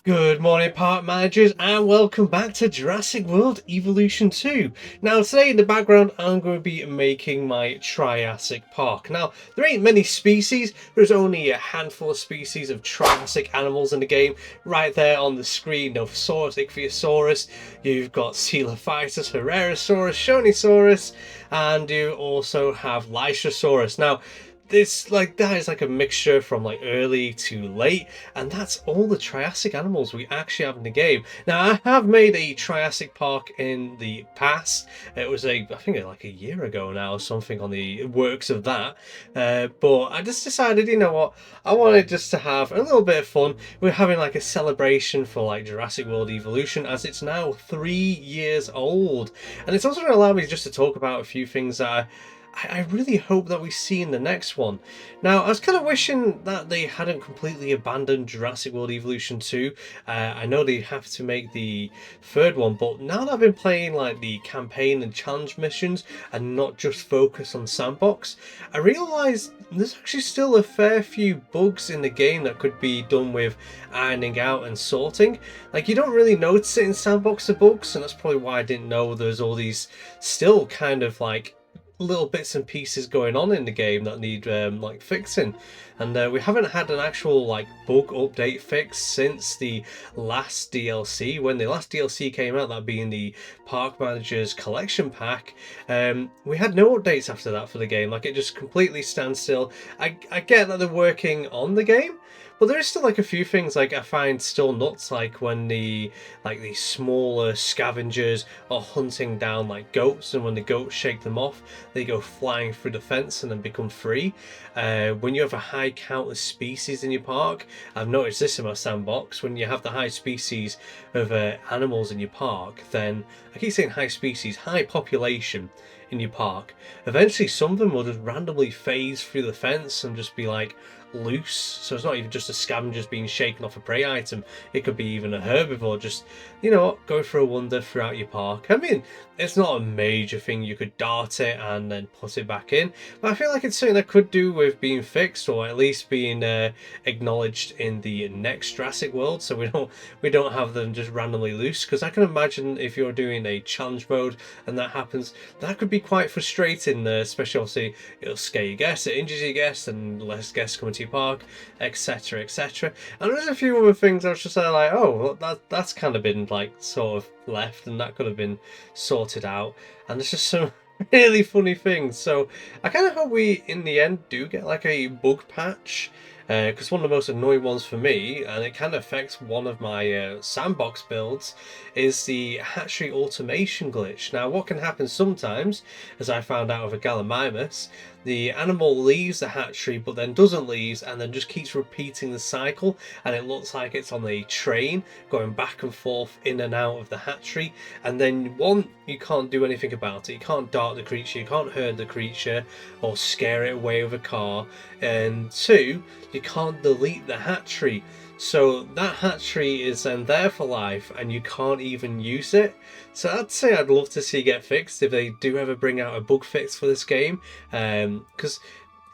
Good morning, park managers, and welcome back to Jurassic World Evolution 2. Now, today in the background, I'm going to be making my Triassic Park. Now, there ain't many species. There's only a handful of species of Triassic animals in the game. Right there on the screen, Nophosaurus, Ichthyosaurus, you've got Coelophytus, Herrerasaurus, Shonisaurus, and you also have Lysosaurus. Now, that is like a mixture from like early to late, and that's all the Triassic animals we actually have in the game. Now, I have made a Triassic Park in the past. It was I think like a year ago now or something on the works of that. But I just decided, you know what, I wanted just to have a little bit of fun. We're having like a celebration for like Jurassic World Evolution, as it's now 3 years old, and it's also going to allow me just to talk about a few things that I really hope that we see in the next one. Now, I was kind of wishing that they hadn't completely abandoned Jurassic World Evolution 2. I know they have to make the third one, but now that I've been playing like the campaign and challenge missions and not just focus on sandbox, I realised there's actually still a fair few bugs in the game that could be done with ironing out and sorting. Like, you don't really notice it in sandbox the bugs, and that's probably why I didn't know there's all these still kind of like little bits and pieces going on in the game that need like fixing, and we haven't had an actual like bug update fix since the last DLC. When the last DLC came out, that being the Park Manager's Collection Pack, we had no updates after that for the game. Like, it just completely stands still. I get that they're working on the game, but there is still like a few things like I find still nuts, like when the smaller scavengers are hunting down like goats, and when the goats shake them off, they go flying through the fence and then become free. When you have a high count of species in your park, I've noticed this in my sandbox. When you have the high species of animals in your park, then I keep saying high species, high population in your park. Eventually, some of them will just randomly phase through the fence and just be like loose. So it's not even just a scavenger being shaken off a prey item. It could be even a herbivore just, you know what, go for a wander throughout your park. I mean, it's not a major thing. You could dart it and then put it back in, but I feel like it's something that could do with being fixed, or at least being acknowledged in the next Jurassic World, so we don't have them just randomly loose. Because I can imagine if you're doing a challenge mode and that happens, that could be quite frustrating. Especially, obviously, it'll scare your guests, it injures your guests, and less guests come into your park, etc., etc. And there's a few other things I was just like, oh, well, that's kind of been like sort of left, and that could have been sorted out. And there's just some really funny things. So I kind of hope we in the end do get like a bug patch, because one of the most annoying ones for me, and it kind of affects one of my sandbox builds, is the hatchery automation glitch. Now, what can happen sometimes, as I found out of a Gallimimus, the animal leaves the hatchery but then doesn't leave, and then just keeps repeating the cycle, and it looks like it's on a train going back and forth in and out of the hatchery. And then one, you can't do anything about it. You can't dart the creature, you can't hurt the creature or scare it away with a car, and two, you can't delete the hatchery. So that hatchery is then there for life, and you can't even use it. So I'd say I'd love to see get fixed if they do ever bring out a bug fix for this game. Because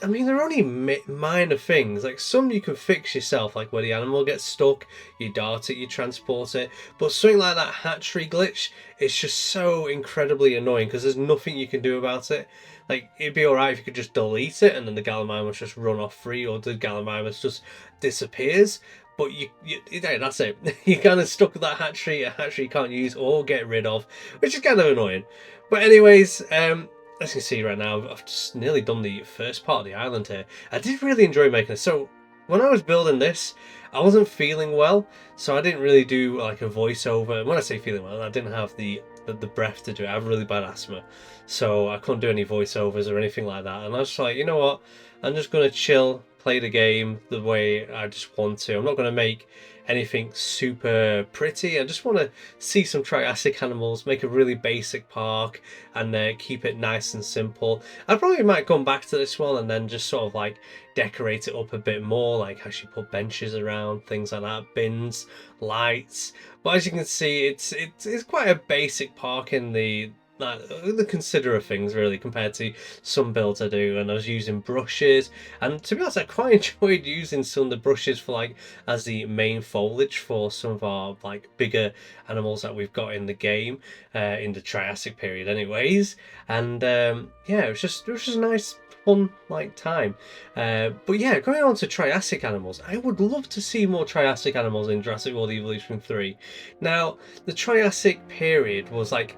I mean, they're only minor things. Like, some you can fix yourself, like where the animal gets stuck, you dart it, you transport it. But something like that hatchery glitch, it's just so incredibly annoying because there's nothing you can do about it. Like, it'd be alright if you could just delete it and then the Gallimimus just run off free, or the Gallimimus just disappears. But yeah, that's it. You're kind of stuck with that hatchery, a hatchery you can't use or get rid of, which is kind of annoying. But anyways, as you can see right now, I've just nearly done the first part of the island here. I did really enjoy making it. So when I was building this, I wasn't feeling well, so I didn't really do like a voiceover. And when I say feeling well, I didn't have the breath to do it. I have really bad asthma, so I couldn't do any voiceovers or anything like that. And I was just like, you know what, I'm just going to chill, play the game the way I just want to. I'm not going to make anything super pretty. I just want to see some Triassic animals, make a really basic park, and keep it nice and simple. I probably might come back to this one and then just sort of like decorate it up a bit more, like actually put benches around, things like that, bins, lights. But as you can see, it's quite a basic park in the the considerate things really compared to some builds I do, and I was using brushes, and to be honest I quite enjoyed using some of the brushes for like as the main foliage for some of our like bigger animals that we've got in the game, in the Triassic period anyways. And yeah, it was just a nice fun like time. But yeah, going on to Triassic animals, I would love to see more Triassic animals in Jurassic World Evolution 3. Now, the Triassic period was like,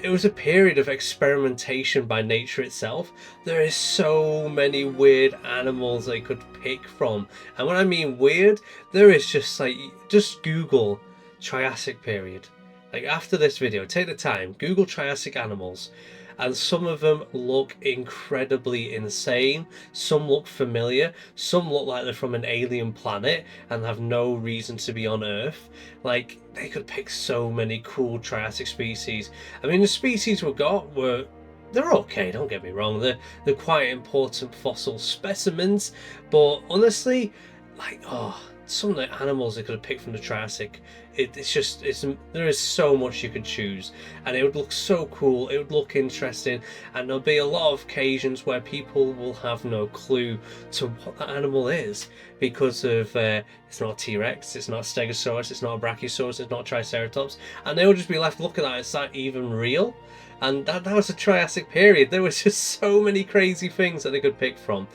it was a period of experimentation by nature itself. There is so many weird animals they could pick from. And when I mean weird, there is just like, just Google Triassic period. Like after this video, take the time, Google Triassic animals. And some of them look incredibly insane. Some look familiar. Some look like they're from an alien planet and have no reason to be on Earth. Like, they could pick so many cool Triassic species. I mean, the species we got they're okay, don't get me wrong. They're quite important fossil specimens. But honestly, like, oh, some of the animals they could have picked from the Triassic, there is so much you could choose, and it would look so cool, it would look interesting, and there'll be a lot of occasions where people will have no clue to what that animal is because of it's not a T-Rex, it's not a Stegosaurus, it's not a Brachiosaurus, it's not a Triceratops, and they'll just be left looking at it, is that even real? And that was the Triassic period. There was just so many crazy things that they could pick from.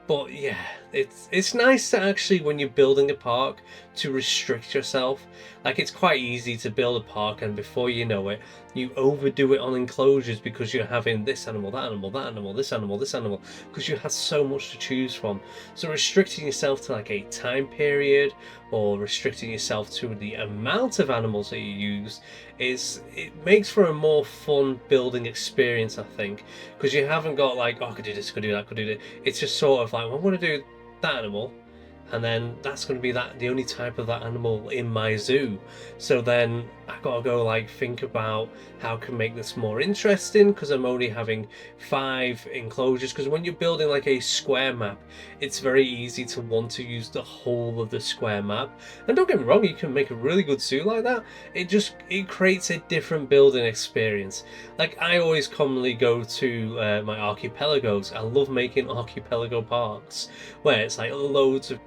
But yeah, it's nice to actually, when you're building a park, to restrict yourself. Like, it's quite easy to build a park and before you know it, you overdo it on enclosures because you're having this animal, that animal, that animal, this animal, this animal, because you have so much to choose from. So restricting yourself to like a time period or restricting yourself to the amount of animals that you use it makes for a more fun building experience, I think, because you haven't got like, oh, I could do this, I could do that, I could do that. It's just sort of like, well, I want to do that animal, and then that's going to be the only type of that animal in my zoo. So then I gotta go like think about how I can make this more interesting, because I'm only having 5 enclosures. Because when you're building like a square map, it's very easy to want to use the whole of the square map. And don't get me wrong, you can make a really good zoo like that. It creates a different building experience. Like, I always commonly go to my archipelagos. I love making archipelago parks where it's like loads of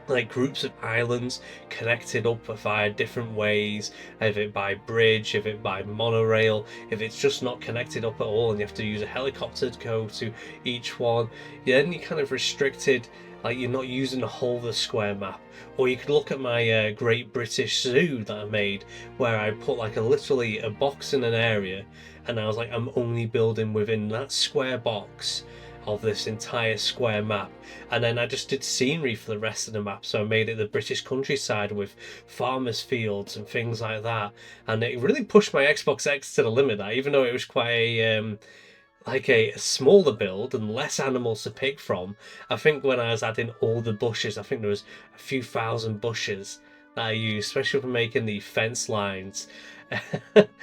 like groups of islands connected up via different ways, if it by bridge, if it by monorail, if it's just not connected up at all and you have to use a helicopter to go to each one, then you're kind of restricted, like you're not using the whole of the square map. Or you could look at my Great British Zoo that I made, where I put like literally a box in an area, and I was like, I'm only building within that square box of this entire square map, and then I just did scenery for the rest of the map. So I made it the British countryside with farmers' fields and things like that, and it really pushed my Xbox X to the limit. That, even though it was quite a like a smaller build and less animals to pick from, I think when I was adding all the bushes, I think there was a few thousand bushes that I used, especially for making the fence lines.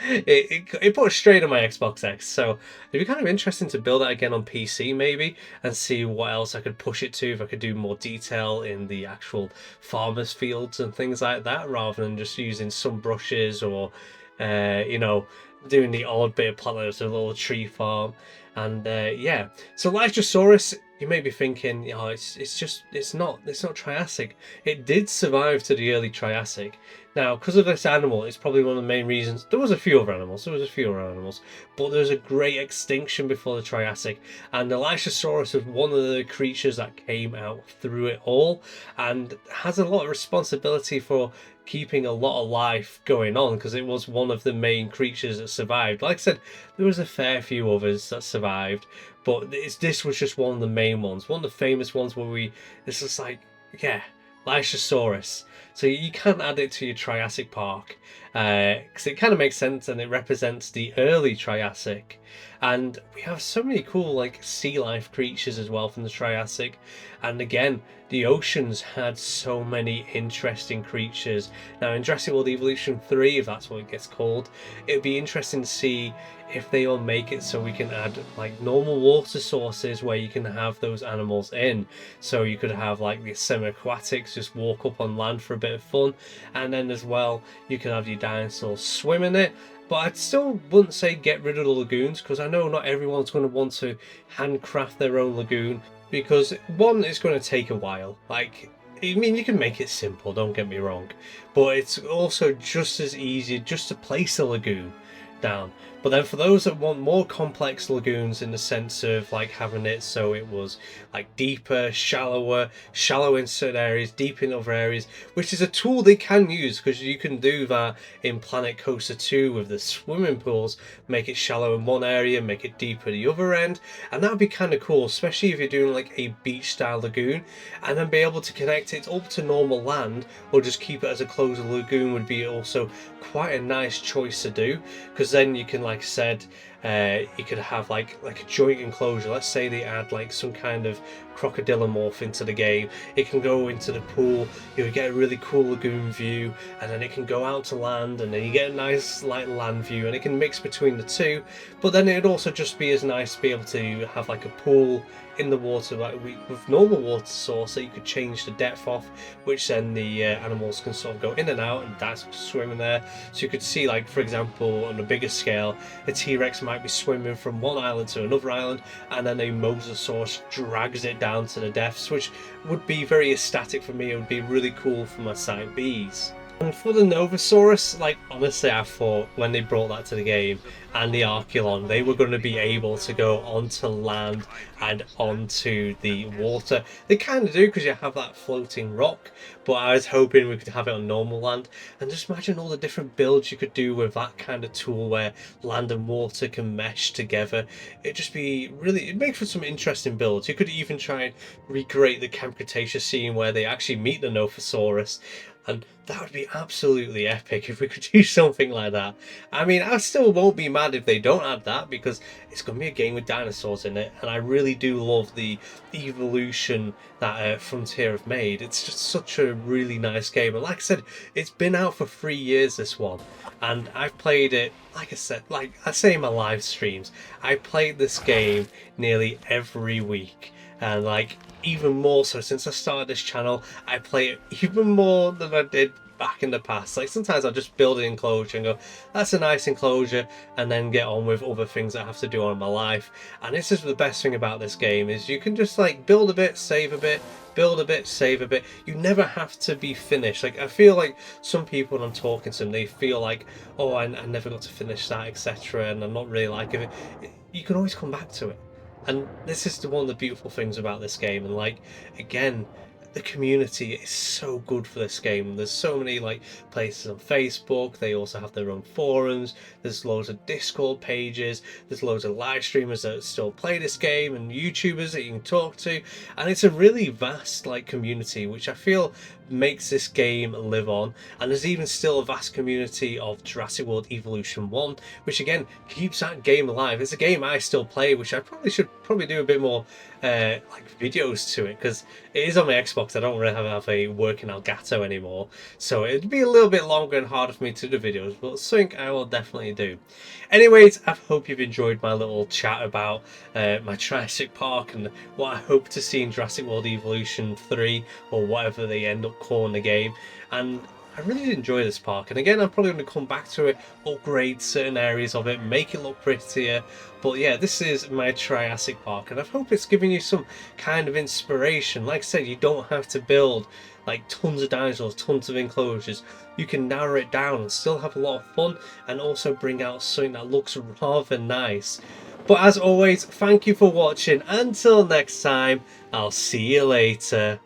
it put a strain on my Xbox X, so it'd be kind of interesting to build that again on PC maybe, and see what else I could push it to, if I could do more detail in the actual farmers fields and things like that, rather than just using some brushes or you know, doing the odd bit of plant like a little tree farm. And yeah, so Lycosaurus, you may be thinking, you know, it's not Triassic. It did survive to the early Triassic. Now, because of this animal, it's probably one of the main reasons. There was a few other animals, but there was a great extinction before the Triassic, and the Lycosaurus was one of the creatures that came out through it all, and has a lot of responsibility for keeping a lot of life going on, because it was one of the main creatures that survived. Like I said, there was a fair few others that survived, but this was just one of the main ones, one of the famous ones where this is like, yeah, Lycosaurus. So you can add it to your Triassic Park, because it kind of makes sense, and it represents the early Triassic. And we have so many cool like sea life creatures as well from the Triassic. And again, the oceans had so many interesting creatures. Now in Jurassic World Evolution 3, if that's what it gets called, it'd be interesting to see if they all make it so we can add like normal water sources where you can have those animals in. So you could have like the semi-aquatics just walk up on land for a bit of fun, and then as well you can have your dinosaurs swim in it. But I'd still wouldn't say get rid of the lagoons, because I know not everyone's going to want to handcraft their own lagoon, because one, it's going to take a while. Like, I mean, you can make it simple, don't get me wrong, but it's also just as easy just to place a lagoon down. But then for those that want more complex lagoons, in the sense of like having it so it was like deeper, shallower, shallow in certain areas, deep in other areas, which is a tool they can use, because you can do that in Planet Coaster 2 with the swimming pools, make it shallow in one area, make it deeper at the other end, and that would be kind of cool, especially if you're doing like a beach style lagoon, and then be able to connect it up to normal land, or just keep it as a closed lagoon would be also quite a nice choice to do, because then you can, like I said, you could have like a joint enclosure. Let's say they add like some kind of crocodilomorph into the game, it can go into the pool, you would get a really cool lagoon view, and then it can go out to land, and then you get a nice like land view, and it can mix between the two. But then it would also just be as nice to be able to have like a pool in the water, like with normal water source, that you could change the depth of, which then the animals can sort of go in and out, and that's swimming there. So you could see, like for example, on a bigger scale, a T-Rex might be swimming from one island to another island, and then a mosasaurus drags it down to the depths, which would be very aesthetic for me. It would be really cool for my side Bs. And for the Novasaurus, like honestly, I thought when they brought that to the game, and the Archeolon, they were going to be able to go onto land and onto the water. They kind of do, because you have that floating rock, but I was hoping we could have it on normal land. And just imagine all the different builds you could do with that kind of tool where land and water can mesh together. It'd just be really, it'd make for some interesting builds. You could even try and recreate the Camp Cretaceous scene where they actually meet the Nophosaurus, and that would be absolutely epic if we could do something like that. I mean, I still won't be mad if they don't add that, because it's going to be a game with dinosaurs in it, and I really do love the evolution that Frontier have made. It's just such a really nice game, and like I said, it's been out for 3 years, this one, and I've played it, like I said, like I say in my live streams, I played this game nearly every week. And like even more so since I started this channel, I play it even more than I did back in the past. Like sometimes I'll just build an enclosure and go, that's a nice enclosure, and then get on with other things I have to do on my life. And this is the best thing about this game, is you can just like build a bit, save a bit, build a bit, save a bit. You never have to be finished. Like I feel like some people, when I'm talking to them, they feel like, oh, I never got to finish that, etc., and I'm not really liking it. You can always come back to it. And this is one of the beautiful things about this game, and like again, the community is so good for this game. There's so many like places on Facebook, they also have their own forums, there's loads of Discord pages, there's loads of live streamers that still play this game, and YouTubers that you can talk to, and it's a really vast like community, which I feel makes this game live on. And there's even still a vast community of Jurassic World Evolution 1, which again keeps that game alive. It's a game I still play, which I should do a bit more like videos to it, because it is on my Xbox. I don't really have a working Elgato anymore, so it'd be a little bit longer and harder for me to do videos, but something I will definitely do. Anyways, I hope you've enjoyed my little chat about my Triassic Park and what I hope to see in Jurassic World Evolution 3, or whatever they end up calling the game. And I really did enjoy this park, and again I'm probably going to come back to it, upgrade certain areas of it, make it look prettier. But yeah, this is my Triassic Park, and I hope it's giving you some kind of inspiration. Like I said, you don't have to build like tons of dinosaurs, tons of enclosures. You can narrow it down and still have a lot of fun, and also bring out something that looks rather nice. But as always, thank you for watching. Until next time, I'll see you later.